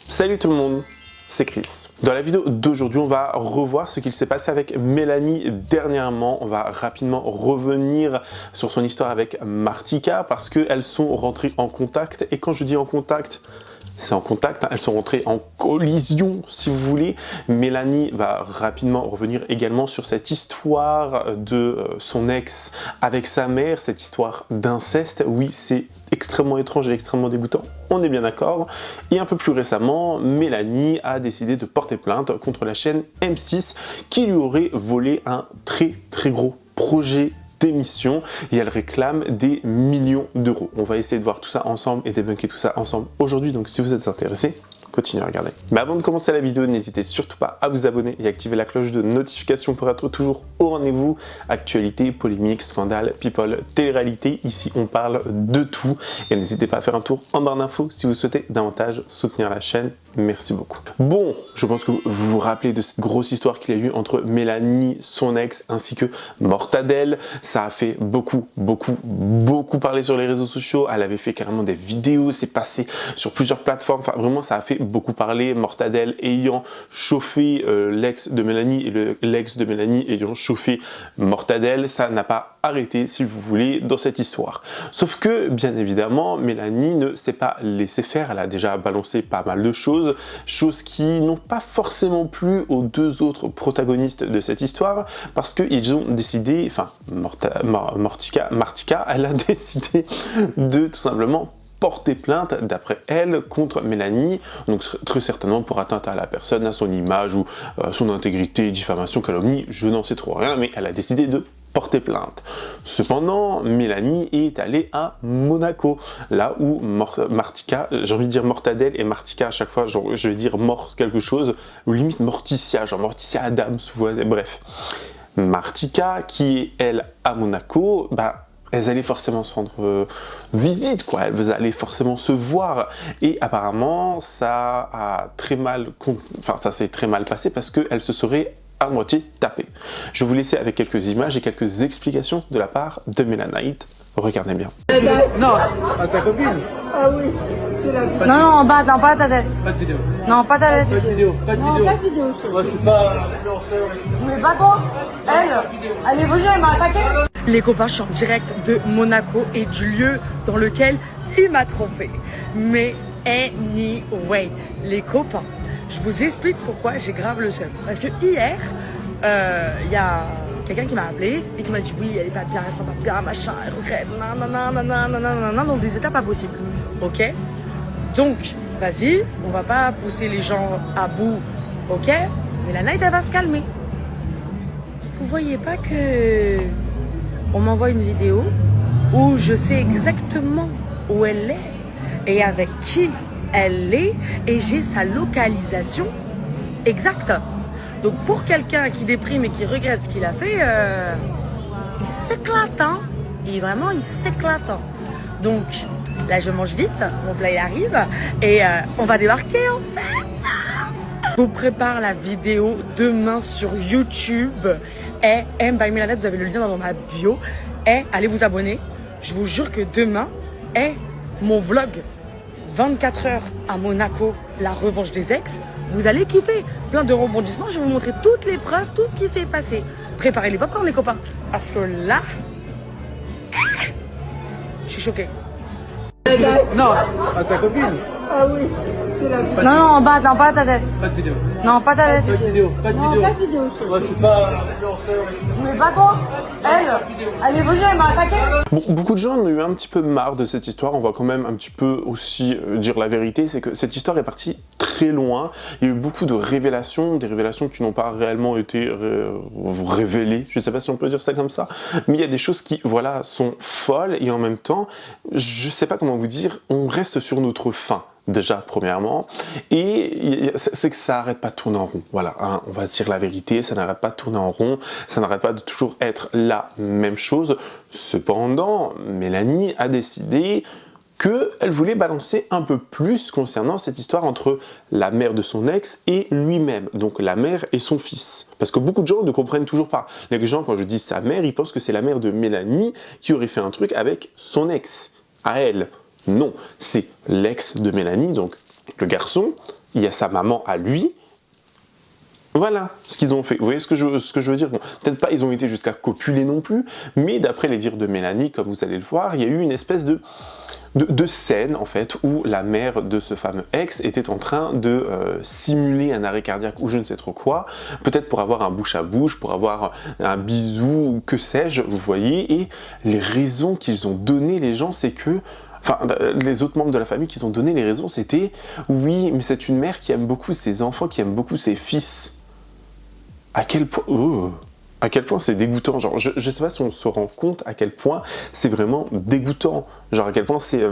Salut tout le monde, c'est Chris. Dans la vidéo d'aujourd'hui, on va revoir ce qu'il s'est passé avec Mélanie dernièrement. On va rapidement revenir sur son histoire avec Martika parce qu'elles sont rentrées en contact. Et quand je dis en contact, c'est en contact, elles sont rentrées en collision si vous voulez. Mélanie va rapidement revenir également sur cette histoire de son ex avec sa mère, cette histoire d'inceste. Oui, c'est extrêmement étrange et extrêmement dégoûtant, on est bien d'accord. Et un peu plus récemment, Mélanie a décidé de porter plainte contre la chaîne M6 qui lui aurait volé un très gros projet d'émission et elle réclame des millions d'euros. On va essayer de voir tout ça ensemble et débunker tout ça ensemble aujourd'hui, donc si vous êtes intéressés, continuez à regarder. Mais avant de commencer la vidéo, n'hésitez surtout pas à vous abonner et activer la cloche de notification pour être toujours au rendez-vous. Actualité, polémique, scandale, people, télé-réalité, ici on parle de tout. Et n'hésitez pas à faire un tour en barre d'infos si vous souhaitez davantage soutenir la chaîne. Merci beaucoup. Bon, je pense que vous vous rappelez de cette grosse histoire qu'il y a eu entre Mélanie, son ex, ainsi que Mortadelle. Ça a fait beaucoup parler sur les réseaux sociaux. Elle avait fait carrément des vidéos, c'est passé sur plusieurs plateformes. Enfin, vraiment, ça a fait beaucoup parler. Mortadelle ayant chauffé l'ex de Mélanie et l'ex de Mélanie ayant chauffé Mortadelle. Ça n'a pas arrêté, si vous voulez, dans cette histoire. Sauf que, bien évidemment, Mélanie ne s'est pas laissée faire. Elle a déjà balancé pas mal de choses qui n'ont pas forcément plu aux deux autres protagonistes de cette histoire, parce qu'ils ont décidé, enfin, Martika, elle a décidé de tout simplement porter plainte, d'après elle, contre Mélanie, donc très certainement pour atteinte à la personne, à son image ou son intégrité, diffamation, calomnie, je n'en sais trop rien, mais elle a décidé de porter plainte. Cependant, Mélanie est allée à Monaco, là où Martika, j'ai envie de dire Mortadelle et Martika à chaque fois, genre, je vais dire mort quelque chose, ou limite Morticia, genre Morticia Adams, bref. Martika, qui est elle à Monaco, bah, elles allaient forcément se rendre visite, quoi. Elles allaient forcément se voir. Et apparemment, ça a très mal, enfin, ça s'est très mal passé parce qu'elles se seraient à moitié tapées. Je vais vous laisser avec quelques images et quelques explications de la part de Mélanite. Regardez bien. Non, à ta copine. Ah oui, c'est la vidéo. Non, en bas, non, pas ta tête. Pas de vidéo. Non, pas ta tête. Pas de vidéo, pas de vidéo. Pas de vidéo, Moi, je suis pas influenceur. Mais pas toi. Elle est venue, elle m'a attaqué. Les copains, je suis en direct de Monaco et du lieu dans lequel il m'a trompé. Mais anyway, les copains, je vous explique pourquoi j'ai grave le seum. Parce que hier, il y a quelqu'un qui m'a appelé et qui m'a dit oui, elle est pas bien, elle sent pas bien, machin, elle regrette, nanana, dans des états pas possibles. Ok? Donc, vas-y, on va pas pousser les gens à bout, ok? Mais la night, elle va se calmer. Vous voyez pas que on m'envoie une vidéo où je sais exactement où elle est et avec qui elle est et j'ai sa localisation exacte. Donc pour quelqu'un qui déprime et qui regrette ce qu'il a fait, il s'éclate, hein. Et vraiment, il s'éclate. Donc là, je mange vite, mon plat il arrive et on va débarquer en fait. Je vous prépare la vidéo demain sur YouTube. Et M by Mélanite, vous avez le lien dans ma bio. Et allez vous abonner. Je vous jure que demain est mon vlog 24 heures à Monaco, la revanche des ex. Vous allez kiffer. Plein de rebondissements. Je vais vous montrer toutes les preuves, tout ce qui s'est passé. Préparez les popcorn, les copains. Parce que là, je suis choquée. Non, à ta copine. Ah oui, c'est la vidéo. Non, en bas, non, pas ta tête. Pas de vidéo. Non, pas ta Pas de tête. vidéo. Pas de Non, vidéo. pas de vidéo, Moi, je suis pas influenceur. Mais pas toi. Elle est venue, elle m'a attaqué. Bon, beaucoup de gens ont eu un petit peu marre de cette histoire, on va quand même un petit peu aussi dire la vérité, c'est que cette histoire est partie très loin, il y a eu beaucoup de révélations, des révélations qui n'ont pas réellement été révélées, je sais pas si on peut dire ça comme ça, mais il y a des choses qui, voilà, sont folles et en même temps, je sais pas comment vous dire, on reste sur notre faim. Déjà, premièrement, et c'est que ça n'arrête pas de tourner en rond, voilà, hein, on va se dire la vérité, ça n'arrête pas de tourner en rond, ça n'arrête pas de toujours être la même chose. Cependant, Mélanie a décidé qu'elle voulait balancer un peu plus concernant cette histoire entre la mère de son ex et lui-même, donc la mère et son fils. Parce que beaucoup de gens ne comprennent toujours pas. Les gens, quand je dis sa mère, ils pensent que c'est la mère de Mélanie qui aurait fait un truc avec son ex, à elle. Non, c'est l'ex de Mélanie, donc le garçon, il y a sa maman à lui. Voilà ce qu'ils ont fait. Vous voyez ce que je veux dire? Bon, peut-être pas ils ont été jusqu'à copuler non plus, mais d'après les dires de Mélanie, comme vous allez le voir, il y a eu une espèce de scène en fait où la mère de ce fameux ex était en train de simuler un arrêt cardiaque ou je ne sais trop quoi, peut-être pour avoir un bouche à bouche, pour avoir un bisou, que sais-je, vous voyez, et les raisons qu'ils ont données les gens, c'est que enfin, les autres membres de la famille qui ont donné les raisons, c'était oui, mais c'est une mère qui aime beaucoup ses enfants, qui aime beaucoup ses fils. À quel point c'est dégoûtant, genre je sais pas si on se rend compte à quel point c'est vraiment dégoûtant, genre à quel point c'est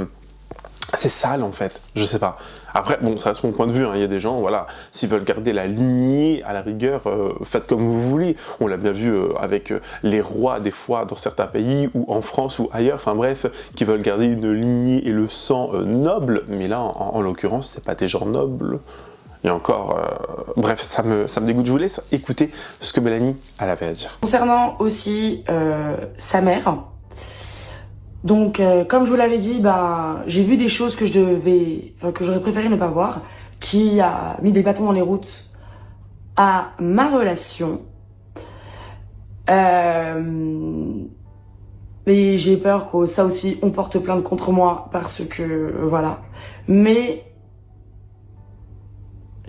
sale en fait, je sais pas. Après bon, ça reste mon point de vue, hein. Il y a des gens, voilà, s'ils veulent garder la lignée, à la rigueur, faites comme vous voulez. On l'a bien vu avec les rois des fois dans certains pays, ou en France ou ailleurs, enfin bref, qui veulent garder une lignée et le sang noble, mais là en l'occurrence c'est pas des gens nobles. Et encore, bref, ça me dégoûte. Je vous laisse écouter ce que Mélanie elle avait à dire. Concernant aussi sa mère, donc comme je vous l'avais dit, j'ai vu des choses que j'aurais préféré ne pas voir, qui a mis des bâtons dans les routes à ma relation. Mais j'ai peur que ça aussi, on porte plainte contre moi parce que voilà. Mais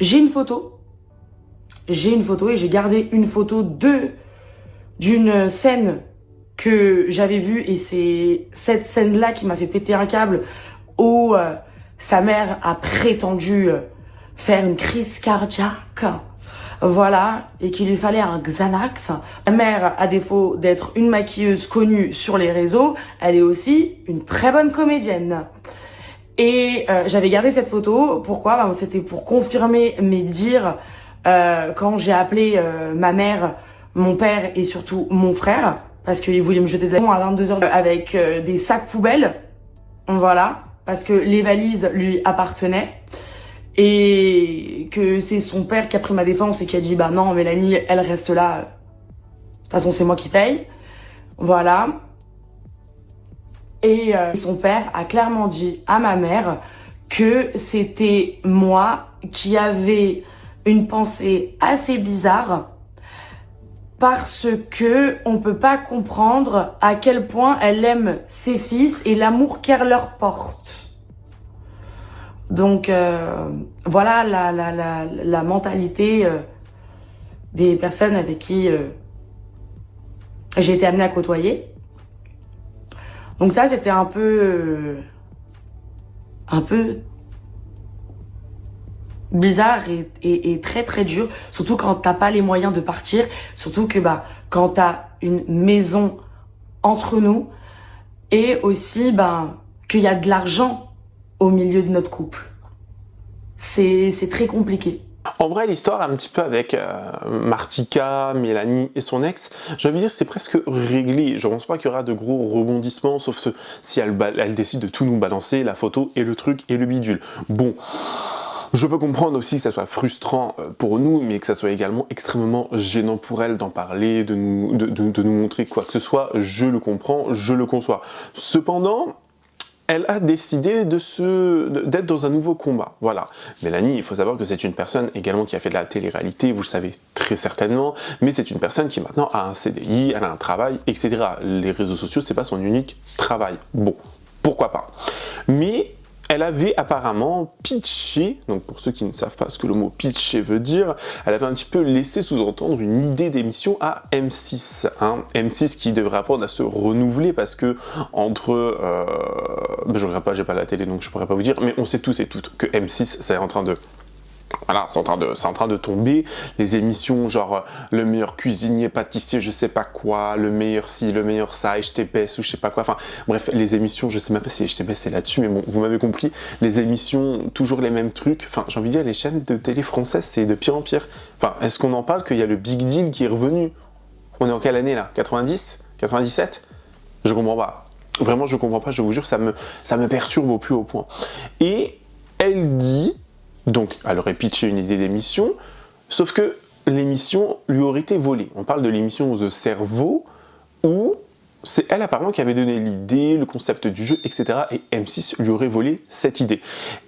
j'ai une photo et j'ai gardé une photo d'une scène que j'avais vue, et c'est cette scène-là qui m'a fait péter un câble, où sa mère a prétendu faire une crise cardiaque, voilà, et qu'il lui fallait un Xanax. Ma mère, à défaut d'être une maquilleuse connue sur les réseaux, elle est aussi une très bonne comédienne. Et j'avais gardé cette photo, pourquoi? C'était pour confirmer mes dires quand j'ai appelé ma mère, mon père et surtout mon frère, parce qu'il voulait me jeter de la maison à 22h avec des sacs poubelles, voilà, parce que les valises lui appartenaient, et que c'est son père qui a pris ma défense et qui a dit bah non, Mélanie, elle reste là, de toute façon c'est moi qui paye, voilà. Et son père a clairement dit à ma mère que c'était moi qui avais une pensée assez bizarre, parce que on peut pas comprendre à quel point elle aime ses fils et l'amour qu'elle leur porte. Donc voilà la mentalité des personnes avec qui j'ai été amenée à côtoyer. Donc ça, c'était un peu bizarre et très très dur, surtout quand t'as pas les moyens de partir, surtout que quand t'as une maison entre nous, et aussi qu'il y a de l'argent au milieu de notre couple. C'est très compliqué. En vrai, l'histoire un petit peu avec Martika, Mélanie et son ex, j'ai envie de dire c'est presque réglé. Je pense pas qu'il y aura de gros rebondissements, sauf si elle décide de tout nous balancer, la photo et le truc et le bidule. Bon, je peux comprendre aussi que ça soit frustrant pour nous, mais que ça soit également extrêmement gênant pour elle d'en parler, de nous montrer quoi que ce soit. Je le comprends, je le conçois. Cependant, elle a décidé d'être dans un nouveau combat, voilà. Mélanie, il faut savoir que c'est une personne également qui a fait de la télé-réalité, vous le savez très certainement, mais c'est une personne qui maintenant a un CDI, elle a un travail, etc. Les réseaux sociaux, c'est pas son unique travail. Bon, pourquoi pas. Mais elle avait apparemment pitché, donc pour ceux qui ne savent pas ce que le mot pitcher veut dire, elle avait un petit peu laissé sous-entendre une idée d'émission à M6. Hein. M6 qui devrait apprendre à se renouveler parce que entre... je regarde pas, j'ai pas la télé donc je pourrais pas vous dire, mais on sait tous et toutes que M6 c'est en train de... Voilà, c'est en train de tomber. Les émissions genre le meilleur cuisinier, pâtissier, je sais pas quoi, le meilleur ci, le meilleur ça, HTPS ou je sais pas quoi. Enfin bref, les émissions, je sais même pas si HTPS c'est là-dessus, mais bon, vous m'avez compris. Les émissions, toujours les mêmes trucs. Enfin, j'ai envie de dire, les chaînes de télé françaises, c'est de pire en pire. Enfin, est-ce qu'on en parle qu'il y a le Big Deal qui est revenu? On est en quelle année là? 90? 97? Je comprends pas. Vraiment, je comprends pas. Je vous jure, ça me perturbe au plus haut point. Et elle dit... Donc, elle aurait pitché une idée d'émission, sauf que l'émission lui aurait été volée. On parle de l'émission The Cerveau, où c'est elle apparemment qui avait donné l'idée, le concept du jeu, etc. Et M6 lui aurait volé cette idée.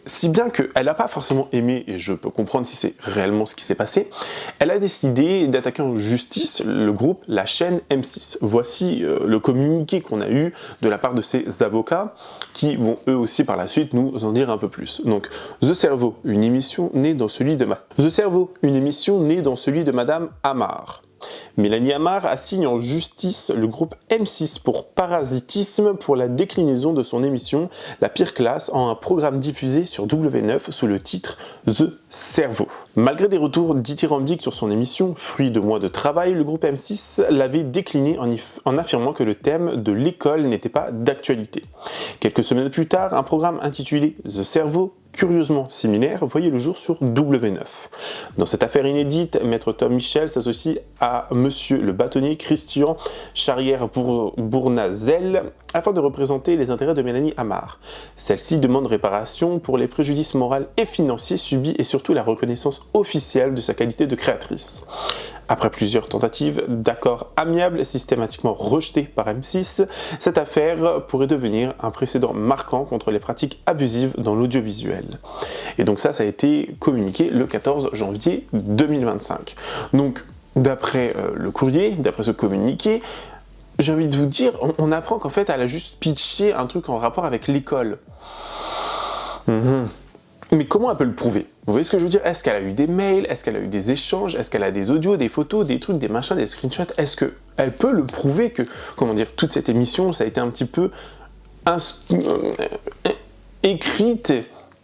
Si bien qu'elle n'a pas forcément aimé, et je peux comprendre si c'est réellement ce qui s'est passé, elle a décidé d'attaquer en justice le groupe, la chaîne M6. Voici le communiqué qu'on a eu de la part de ses avocats, qui vont eux aussi par la suite nous en dire un peu plus. Donc, The Cerveau, une émission née dans celui de Madame Amar. Mélanie Amar assigne en justice le groupe M6 pour parasitisme pour la déclinaison de son émission La Pire Classe en un programme diffusé sur W9 sous le titre The Cerveau. Malgré des retours dithyrambiques sur son émission, fruit de mois de travail, le groupe M6 l'avait décliné en affirmant que le thème de l'école n'était pas d'actualité. Quelques semaines plus tard, un programme intitulé The Cerveau, curieusement similaire, voyait le jour sur W9. Dans cette affaire inédite, Maître Tom Michel s'associe à Monsieur le bâtonnier Christian Charrière-Bournazel afin de représenter les intérêts de Mélanie Amar. Celle-ci demande réparation pour les préjudices moraux et financiers subis et surtout la reconnaissance officielle de sa qualité de créatrice. Après plusieurs tentatives d'accords amiables systématiquement rejetés par M6, cette affaire pourrait devenir un précédent marquant contre les pratiques abusives dans l'audiovisuel. Et donc ça a été communiqué le 14 janvier 2025. Donc d'après le courrier, d'après ce communiqué, j'ai envie de vous dire, on apprend qu'en fait elle a juste pitché un truc en rapport avec l'école. Mais comment elle peut le prouver? Vous voyez ce que je veux dire? Est-ce qu'elle a eu des mails? Est-ce qu'elle a eu des échanges? Est-ce qu'elle a des audios, des photos, des trucs, des machins, des screenshots? Est-ce qu'elle peut le prouver que, comment dire, toute cette émission, ça a été un petit peu écrite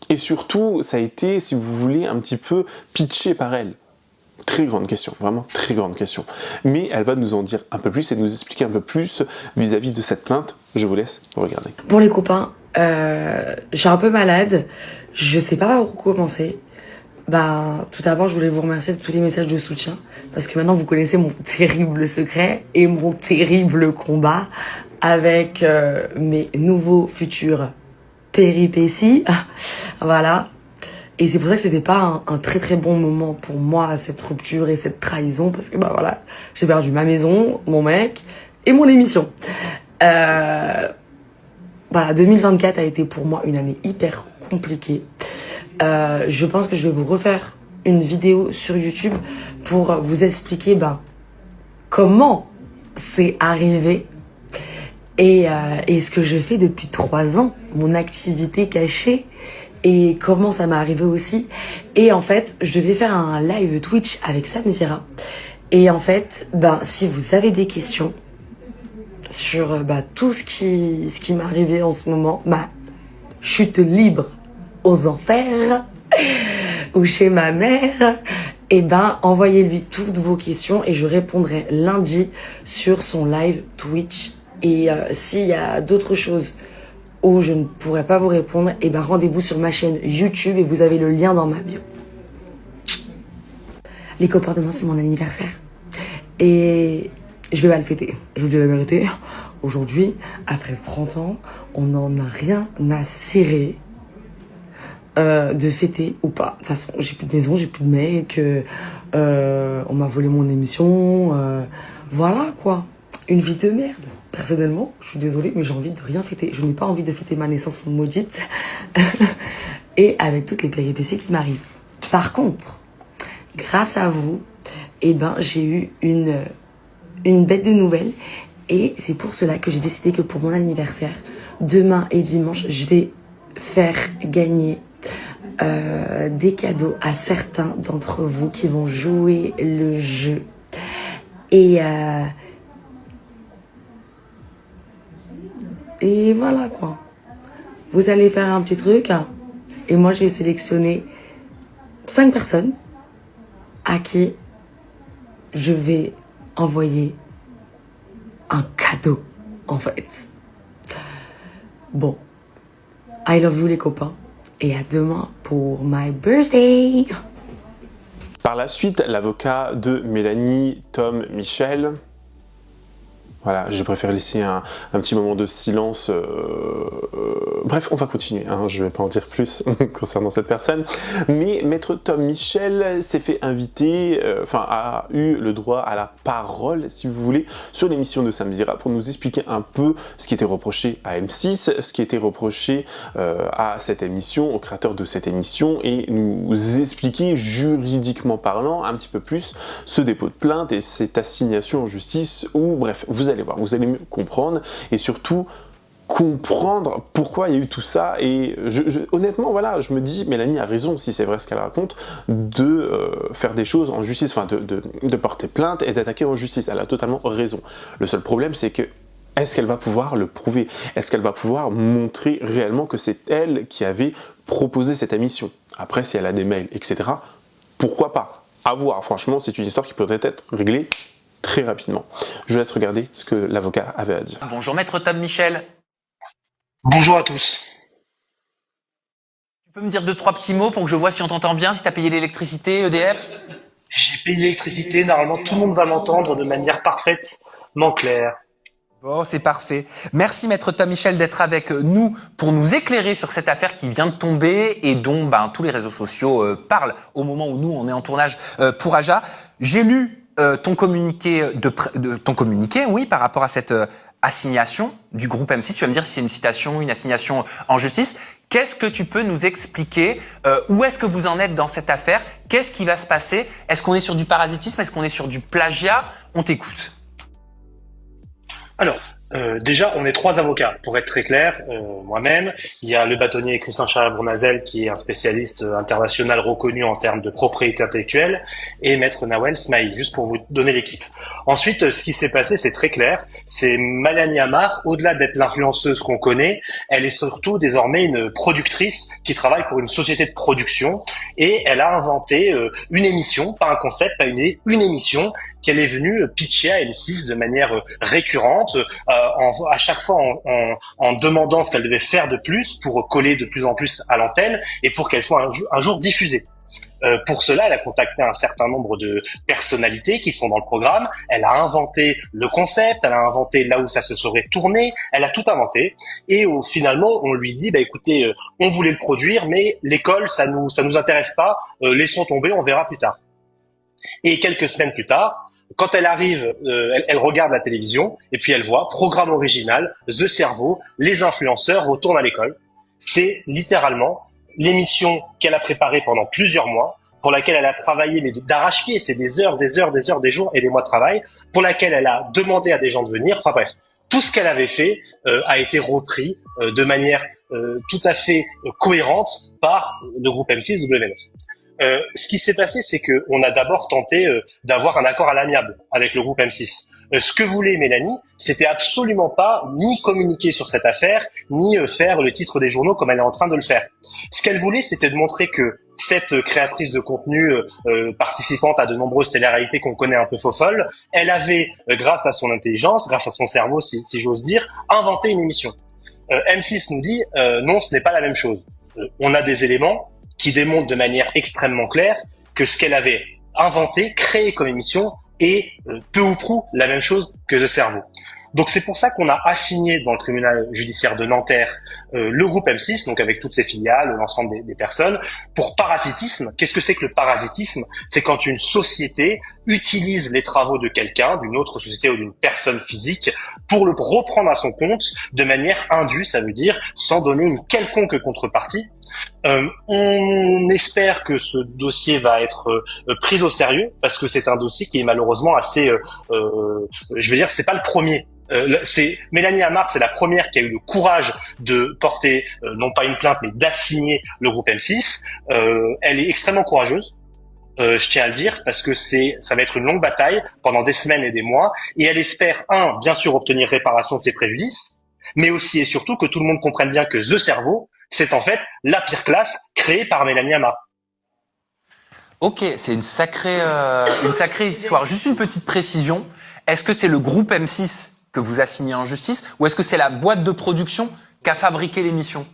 et surtout, ça a été, si vous voulez, un petit peu pitché par elle? Très grande question, vraiment très grande question. Mais elle va nous en dire un peu plus et nous expliquer un peu plus vis-à-vis de cette plainte. Je vous laisse regarder. Bon les copains, je suis un peu malade, je sais pas par où commencer. Bah, tout d'abord, je voulais vous remercier de tous les messages de soutien, parce que maintenant vous connaissez mon terrible secret et mon terrible combat avec mes nouveaux futurs péripéties. Voilà. Et c'est pour ça que c'était pas un très très bon moment pour moi, cette rupture et cette trahison, parce que bah voilà, j'ai perdu ma maison, mon mec et mon émission. Voilà, 2024 a été pour moi une année hyper compliquée. Je pense que je vais vous refaire une vidéo sur YouTube pour vous expliquer comment c'est arrivé et ce que je fais depuis 3 ans, mon activité cachée et comment ça m'est arrivé aussi. Et en fait, je devais faire un live Twitch avec Samira. Et en fait, si vous avez des questions sur tout ce qui m'est arrivé en ce moment, chute libre aux enfers ou chez ma mère, et envoyez-lui toutes vos questions et je répondrai lundi sur son live Twitch. Et s'il y a d'autres choses où je ne pourrai pas vous répondre, rendez-vous sur ma chaîne YouTube et vous avez le lien dans ma bio. Les copains, demain c'est mon anniversaire et je vais pas le fêter. Je vous dis la vérité, aujourd'hui, après 30 ans, on n'en a rien à cirer de fêter ou pas. De toute façon, j'ai plus de maison, j'ai plus de mec, on m'a volé mon émission, voilà quoi, une vie de merde. Personnellement, je suis désolée, mais j'ai envie de rien fêter. Je n'ai pas envie de fêter ma naissance maudite et avec toutes les péripéties qui m'arrivent. Par contre, grâce à vous, j'ai eu une bête de nouvelles et c'est pour cela que j'ai décidé que pour mon anniversaire, demain et dimanche, je vais faire gagner des cadeaux à certains d'entre vous qui vont jouer le jeu. Et voilà quoi. Vous allez faire un petit truc et moi j'ai sélectionné 5 personnes à qui je vais envoyer un cadeau en fait. Bon, I love you les copains et à demain pour my birthday. Par la suite, l'avocat de Mélanie, Tom Michel, Voilà, j'ai préféré laisser un petit moment de silence. Bref, on va continuer, hein, je ne vais pas en dire plus concernant cette personne. Mais Maître Tom Michel s'est fait inviter, a eu le droit à la parole, si vous voulez, sur l'émission de Samzira pour nous expliquer un peu ce qui était reproché à M6, ce qui était reproché à cette émission, au créateur de cette émission, et nous expliquer juridiquement parlant un petit peu plus ce dépôt de plainte et cette assignation en justice, ou bref, vous allez voir, vous allez mieux comprendre, et surtout comprendre pourquoi il y a eu tout ça. Et honnêtement, voilà, je me dis, Mélanie a raison, si c'est vrai ce qu'elle raconte, de faire des choses en justice, enfin de porter plainte et d'attaquer en justice. Elle a totalement raison. Le seul problème, c'est que est-ce qu'elle va pouvoir le prouver? Est-ce qu'elle va pouvoir montrer réellement que c'est elle qui avait proposé cette émission? Après, si elle a des mails, etc., pourquoi pas? À voir. Franchement, c'est une histoire qui pourrait être réglée très rapidement. Je vous laisse regarder ce que l'avocat avait à dire. Bonjour Maître Tom Michel. Bonjour à tous. Tu peux me dire 2-3 petits mots pour que je vois si on t'entend bien, si tu as payé l'électricité, EDF? J'ai payé l'électricité, normalement tout le monde va m'entendre de manière parfaitement claire. Bon, c'est parfait. Merci Maître Tom Michel d'être avec nous pour nous éclairer sur cette affaire qui vient de tomber et dont tous les réseaux sociaux parlent au moment où nous on est en tournage pour Aja. J'ai lu ton communiqué ton communiqué, oui, par rapport à cette assignation du groupe M6. Tu vas me dire si c'est une citation, une assignation en justice. Qu'est-ce que tu peux nous expliquer? Où est-ce que vous en êtes dans cette affaire? Qu'est-ce qui va se passer? Est-ce qu'on est sur du parasitisme? Est-ce qu'on est sur du plagiat? On t'écoute. Alors, déjà, on est 3 avocats, pour être très clair. Moi-même, il y a le bâtonnier Christian Charles-Bournazel, qui est un spécialiste international reconnu en termes de propriété intellectuelle, et Maître Nawel Smaï, juste pour vous donner l'équipe. Ensuite, ce qui s'est passé, c'est très clair. C'est Mélanie Amar, au-delà d'être l'influenceuse qu'on connaît, elle est surtout désormais une productrice qui travaille pour une société de production, et elle a inventé une émission, pas un concept, pas une émission qu'elle est venue pitcher à M6 de manière récurrente, à chaque fois en demandant ce qu'elle devait faire de plus pour coller de plus en plus à l'antenne et pour qu'elle soit un jour diffusée. Pour cela, elle a contacté un certain nombre de personnalités qui sont dans le programme. Elle a inventé le concept, elle a inventé là où ça se serait tourné, elle a tout inventé. Et finalement, on lui dit, écoutez, on voulait le produire, mais l'école, ça nous intéresse pas. Laissons tomber, on verra plus tard. Et quelques semaines plus tard, quand elle arrive, elle regarde la télévision et puis elle voit programme original, The Cerveau, les influenceurs retournent à l'école. C'est littéralement l'émission qu'elle a préparée pendant plusieurs mois, pour laquelle elle a travaillé mais d'arrache-pied, c'est des heures, des jours et des mois de travail, pour laquelle elle a demandé à des gens de venir. Enfin bref, tout ce qu'elle avait fait a été repris de manière tout à fait cohérente par le groupe M6 W9. Ce qui s'est passé, c'est que on a d'abord tenté d'avoir un accord à l'amiable avec le groupe M6. Ce que voulait Mélanie, c'était absolument pas ni communiquer sur cette affaire, ni faire le titre des journaux comme elle est en train de le faire. Ce qu'elle voulait, c'était de montrer que cette créatrice de contenu, participante à de nombreuses télé-réalités qu'on connaît un peu faux-folles, elle avait, grâce à son intelligence, grâce à son cerveau, si j'ose dire, inventé une émission. M6 nous dit non, ce n'est pas la même chose. On a des éléments qui démontre de manière extrêmement claire que ce qu'elle avait inventé, créé comme émission, est peu ou prou la même chose que The Cerveau. Donc c'est pour ça qu'on a assigné dans le tribunal judiciaire de Nanterre le groupe M6, donc avec toutes ses filiales, l'ensemble des personnes, pour parasitisme. Qu'est-ce que c'est que le parasitisme? C'est quand une société utilise les travaux de quelqu'un, d'une autre société ou d'une personne physique, pour le reprendre à son compte de manière indue, ça veut dire sans donner une quelconque contrepartie. On espère que ce dossier va être pris au sérieux, parce que c'est un dossier qui est malheureusement assez, je veux dire, c'est pas le premier. C'est Mélanie Amar, c'est la première qui a eu le courage de porter non pas une plainte mais d'assigner le groupe M6. Elle est extrêmement courageuse. Je tiens à le dire parce que ça va être une longue bataille pendant des semaines et des mois, et elle espère bien sûr obtenir réparation de ses préjudices, mais aussi et surtout que tout le monde comprenne bien que The Cerveau, c'est en fait la pire classe créée par Mélanie Amar. Ok, c'est une sacrée histoire. Juste une petite précision. Est-ce que c'est le groupe M6 que vous assignez en justice, ou est-ce que c'est la boîte de production qui a fabriqué l'émission?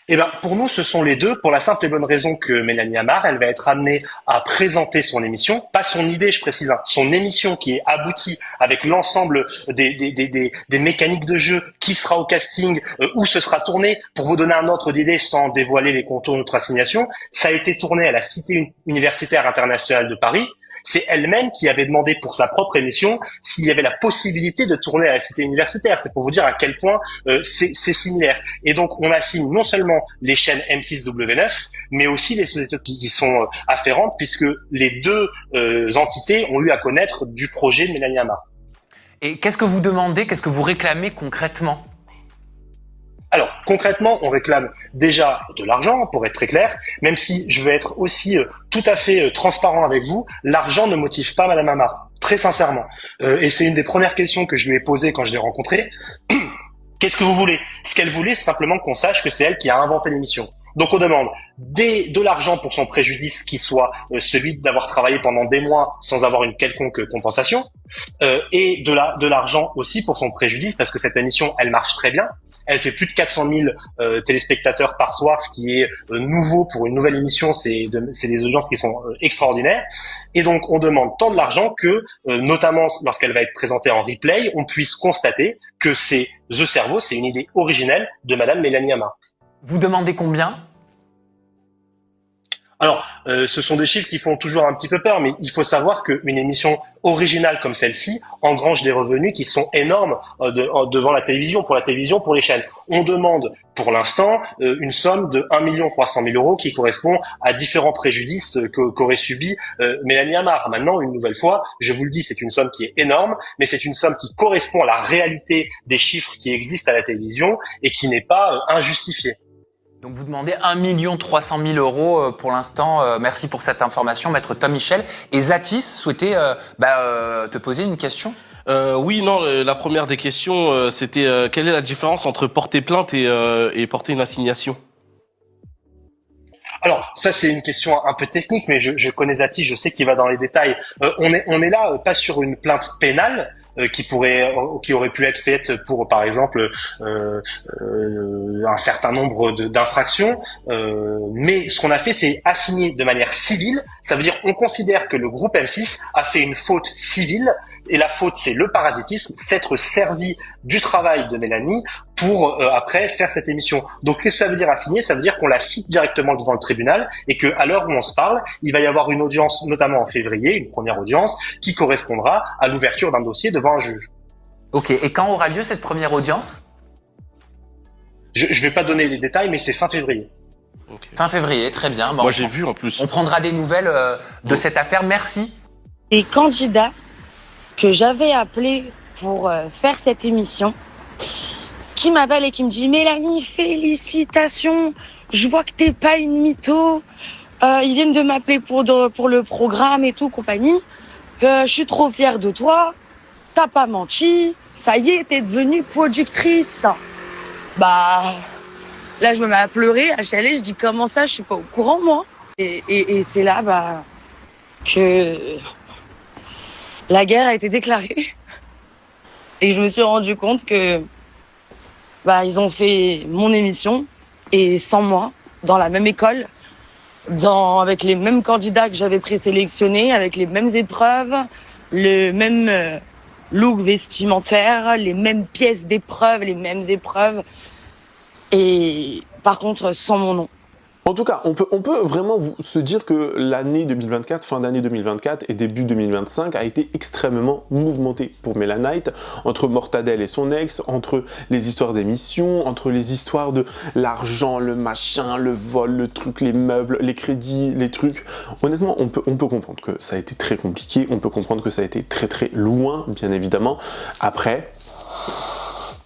Eh ben, pour nous, ce sont les deux, pour la simple et bonne raison que Mélanie Amar, elle va être amenée à présenter son émission, pas son idée, je précise, hein, son émission qui est aboutie avec l'ensemble des mécaniques de jeu, qui sera au casting, où ce sera tourné. Pour vous donner un ordre d'idée sans dévoiler les contours de notre assignation, ça a été tourné à la Cité universitaire internationale de Paris. C'est elle-même qui avait demandé pour sa propre émission s'il y avait la possibilité de tourner à la cité universitaire. C'est pour vous dire à quel point c'est similaire. Et donc, on assigne non seulement les chaînes M6 W9, mais aussi les sociétés qui sont afférentes, puisque les deux entités ont eu à connaître du projet de Mélanie Amar. Et qu'est-ce que vous demandez, qu'est-ce que vous réclamez concrètement ? Alors, concrètement, on réclame déjà de l'argent, pour être très clair, même si je veux être aussi tout à fait transparent avec vous, l'argent ne motive pas Madame Amar, très sincèrement. Et c'est une des premières questions que je lui ai posées quand je l'ai rencontrée. Qu'est-ce que vous voulez ? Ce qu'elle voulait, c'est simplement qu'on sache que c'est elle qui a inventé l'émission. Donc on demande de l'argent pour son préjudice qui soit celui d'avoir travaillé pendant des mois sans avoir une quelconque compensation, et de l'argent aussi pour son préjudice parce que cette émission, elle marche très bien. Elle fait plus de 400 000 téléspectateurs par soir, ce qui est nouveau pour une nouvelle émission. C'est des audiences qui sont extraordinaires. Et donc, on demande tant de l'argent que, notamment lorsqu'elle va être présentée en replay, on puisse constater que c'est The Cerveau, c'est une idée originelle de Madame Mélanie Amar. Vous demandez combien ? Alors, ce sont des chiffres qui font toujours un petit peu peur, mais il faut savoir qu'une émission originale comme celle-ci engrange des revenus qui sont énormes devant la télévision, pour les chaînes. On demande, pour l'instant, une somme de 1 300 000 € qui correspond à différents préjudices qu'aurait subi Mélanie Amar. Maintenant, une nouvelle fois, je vous le dis, c'est une somme qui est énorme, mais c'est une somme qui correspond à la réalité des chiffres qui existent à la télévision et qui n'est pas injustifiée. Donc vous demandez 1 300 000 € pour l'instant. Merci pour cette information, maître Tom Michel. Et Zatis souhaitait te poser une question. Oui, non, la première des questions, c'était quelle est la différence entre porter plainte et porter une assignation ? Alors, ça c'est une question un peu technique, mais je connais Zatis, je sais qu'il va dans les détails. On est là pas sur une plainte pénale, qui aurait pu être faite pour, par exemple, un certain nombre d'infractions. Mais ce qu'on a fait, c'est assigner de manière civile. Ça veut dire on considère que le groupe M6 a fait une faute civile. Et la faute, c'est le parasitisme, s'être servi du travail de Mélanie pour après faire cette émission. Donc, qu'est-ce que ça veut dire assigner ? Ça veut dire qu'on la cite directement devant le tribunal et que, à l'heure où on se parle, il va y avoir une audience, notamment en février, une première audience, qui correspondra à l'ouverture d'un dossier devant un juge. Ok. Et quand aura lieu cette première audience ? Je vais pas donner les détails, mais c'est fin février. Okay. Fin février, très bien. Moi, j'ai vu en plus. On prendra des nouvelles de cette affaire. Merci. Les candidats que j'avais appelé pour faire cette émission, qui m'appelle et qui me dit « Mélanie, félicitations, je vois que t'es pas une mytho, ils viennent de m'appeler pour le programme et tout, compagnie, je suis trop fière de toi, t'as pas menti, ça y est, t'es devenue productrice. » Bah, là je me mets à pleurer, à chialer, je dis « Comment ça, je suis pas au courant moi ?» Et c'est là que la guerre a été déclarée. Et je me suis rendu compte que ils ont fait mon émission et sans moi, dans la même école, avec les mêmes candidats que j'avais présélectionnés, avec les mêmes épreuves, le même look vestimentaire, les mêmes pièces d'épreuve, les mêmes épreuves. Et par contre, sans mon nom. En tout cas, on peut vraiment se dire que l'année 2024, fin d'année 2024 et début 2025 a été extrêmement mouvementée pour Mélanite, entre Mortadelle et son ex, entre les histoires d'émissions, entre les histoires de l'argent, le machin, le vol, le truc, les meubles, les crédits, les trucs. Honnêtement, on peut comprendre que ça a été très compliqué, on peut comprendre que ça a été très très loin, bien évidemment. Après,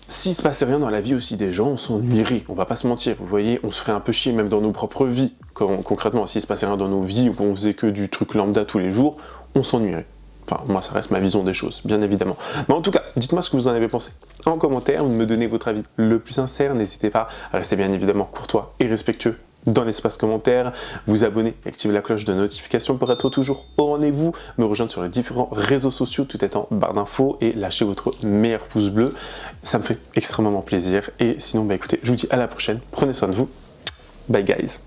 s'il se passait rien dans la vie aussi des gens, on s'ennuierait, on va pas se mentir, vous voyez, on se ferait un peu chier même dans nos propres vies. Concrètement, s'il se passait rien dans nos vies ou qu'on faisait que du truc lambda tous les jours, on s'ennuierait. Enfin, moi, ça reste ma vision des choses, bien évidemment. Mais en tout cas, dites-moi ce que vous en avez pensé. En commentaire, me donnez votre avis le plus sincère, n'hésitez pas à rester bien évidemment courtois et respectueux dans l'espace commentaire, vous abonner, activer la cloche de notification pour être toujours au rendez-vous, me rejoindre sur les différents réseaux sociaux, tout est en barre d'infos et lâcher votre meilleur pouce bleu, ça me fait extrêmement plaisir. Et sinon, écoutez, je vous dis à la prochaine, prenez soin de vous Bye guys.